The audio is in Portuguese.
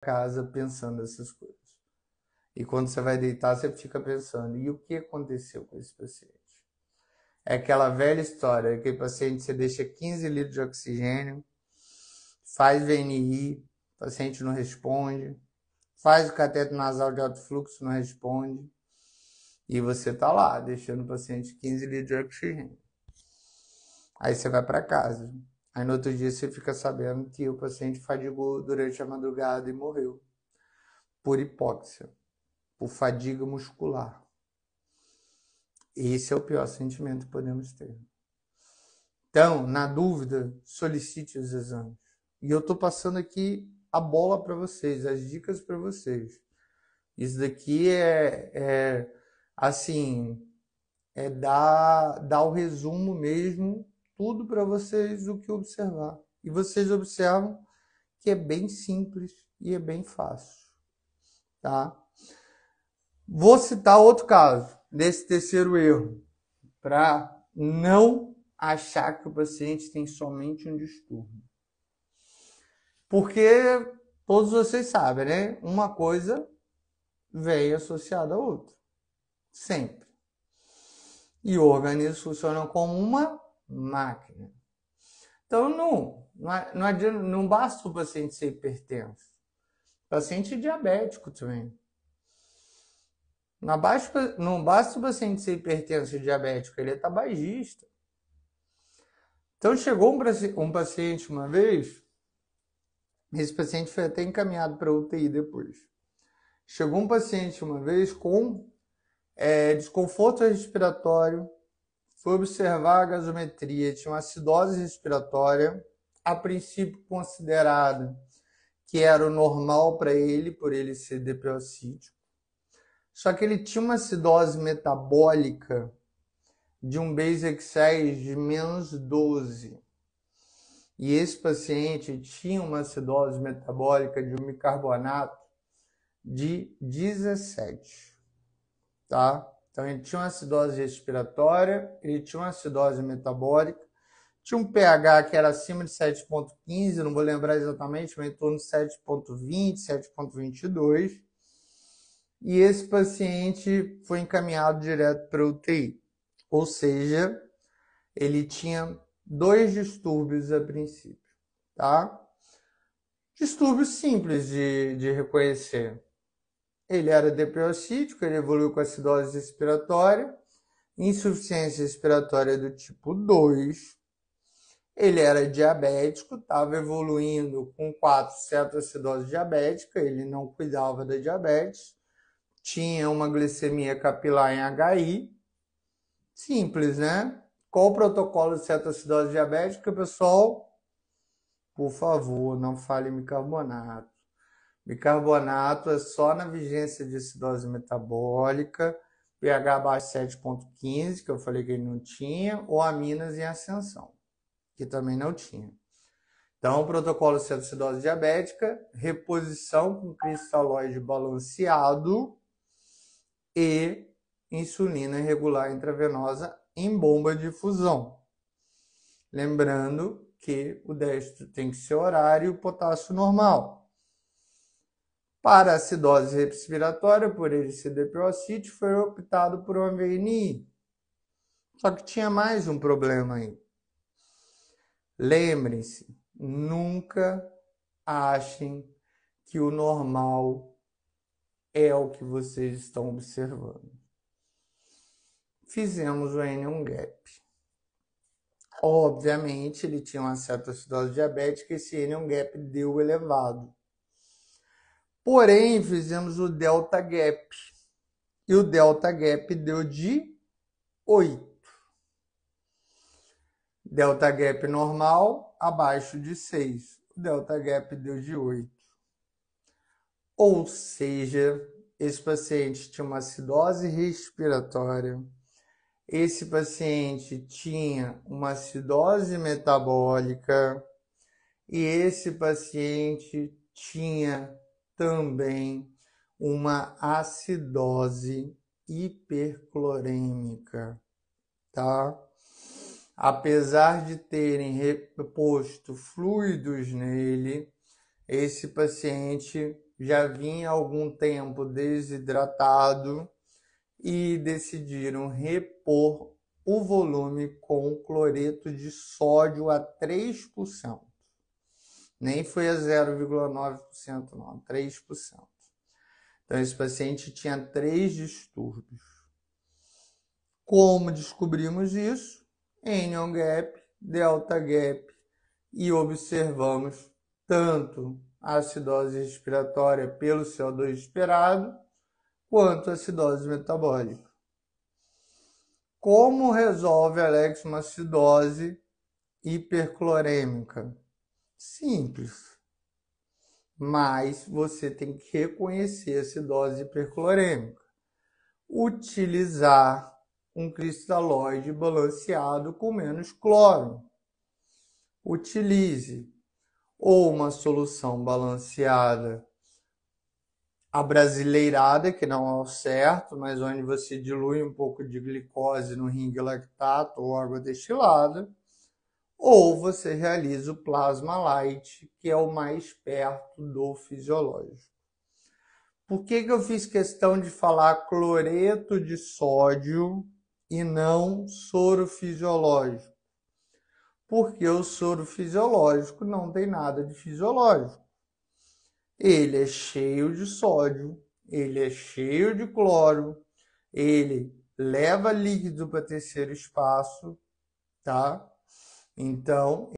casa pensando essas coisas. E quando você vai deitar, você fica pensando, e o que aconteceu com esse paciente? É aquela velha história, aquele paciente você deixa 15 litros de oxigênio, faz VNI, o paciente não responde, faz o cateto nasal de alto fluxo, não responde, e você tá lá, deixando o paciente 15 litros de oxigênio. Aí você vai para casa. Aí no outro dia você fica sabendo que o paciente fadigou durante a madrugada e morreu por hipóxia, por fadiga muscular. Esse é o pior sentimento que podemos ter. Então, na dúvida, solicite os exames. E eu estou passando aqui a bola para vocês, as dicas para vocês. Isso daqui assim, dar o resumo mesmo, tudo para vocês, o que observar. E vocês observam que é bem simples e é bem fácil, tá? Vou citar outro caso desse terceiro erro, para não achar que o paciente tem somente um distúrbio. Porque todos vocês sabem, né? Uma coisa vem associada à outra. Sempre. E o organismo funciona como uma máquina. Então não adianta, não basta o paciente ser hipertenso. O paciente é diabético também. Não basta o paciente ser hipertenso e diabético, ele é tabagista. Então chegou um paciente uma vez, esse paciente foi até encaminhado para UTI depois. Chegou um paciente uma vez com desconforto respiratório, foi observar a gasometria, tinha uma acidose respiratória, a princípio considerada que era o normal para ele, por ele ser DPOcítico. Só que ele tinha uma acidose metabólica de um Base-6 de menos 12. E esse paciente tinha uma acidose metabólica de um bicarbonato de 17, tá? Então ele tinha uma acidose respiratória, ele tinha uma acidose metabólica, tinha um pH que era acima de 7,15, não vou lembrar exatamente, mas em torno de 7,20, 7,22. E esse paciente foi encaminhado direto para a UTI. Ou seja, ele tinha 2 distúrbios a princípio, tá? Distúrbios simples de reconhecer. Ele era DPOcítico, ele evoluiu com acidose respiratória, insuficiência respiratória do tipo 2. Ele era diabético, estava evoluindo com 4 cetoacidose diabética, ele não cuidava da diabetes, tinha uma glicemia capilar em HI. Simples, né? Qual o protocolo de cetoacidose diabética, pessoal? Por favor, não fale em bicarbonato. Bicarbonato é só na vigência de acidose metabólica, pH abaixo de 7,15, que eu falei que ele não tinha, ou aminas em ascensão, que também não tinha. Então, protocolo de cetoacidose diabética, reposição com cristalóide balanceado e insulina irregular intravenosa em bomba de infusão. Lembrando que o destro tem que ser horário e o potássio normal. Para a acidose respiratória, por ele ser DPOcítico, foi optado por uma VNI. Só que tinha mais um problema aí. Lembrem-se, nunca achem que o normal é o que vocês estão observando. Fizemos o N1 Gap. Obviamente, ele tinha uma cetoacidose diabética e esse N1 Gap deu elevado. Porém, fizemos o Delta Gap. E o Delta Gap deu de 8. Delta Gap normal, abaixo de 6. O Delta Gap deu de 8. Ou seja, esse paciente tinha uma acidose respiratória. Esse paciente tinha uma acidose metabólica. E esse paciente tinha também uma acidose hiperclorêmica, tá? Apesar de terem reposto fluidos nele, esse paciente já vinha há algum tempo desidratado e decidiram repor o volume com cloreto de sódio a 3%. Nem foi a 0,9% não, 3%. Então esse paciente tinha 3 distúrbios. Como descobrimos isso? Anion gap, delta gap, e observamos tanto a acidose respiratória pelo CO2 esperado, quanto a acidose metabólica. Como resolve, Alex, uma acidose hiperclorêmica? Simples. Mas você tem que reconhecer a acidose hiperclorêmica. Utilizar um cristalóide balanceado com menos cloro. Utilize ou uma solução balanceada abrasileirada, que não é o certo, mas onde você dilui um pouco de glicose no ringue lactato ou água destilada, ou você realiza o plasma light, que é o mais perto do fisiológico. Por que eu fiz questão de falar cloreto de sódio e não soro fisiológico? Porque o soro fisiológico não tem nada de fisiológico. Ele é cheio de sódio, ele é cheio de cloro, ele leva líquido para terceiro espaço, tá? Então,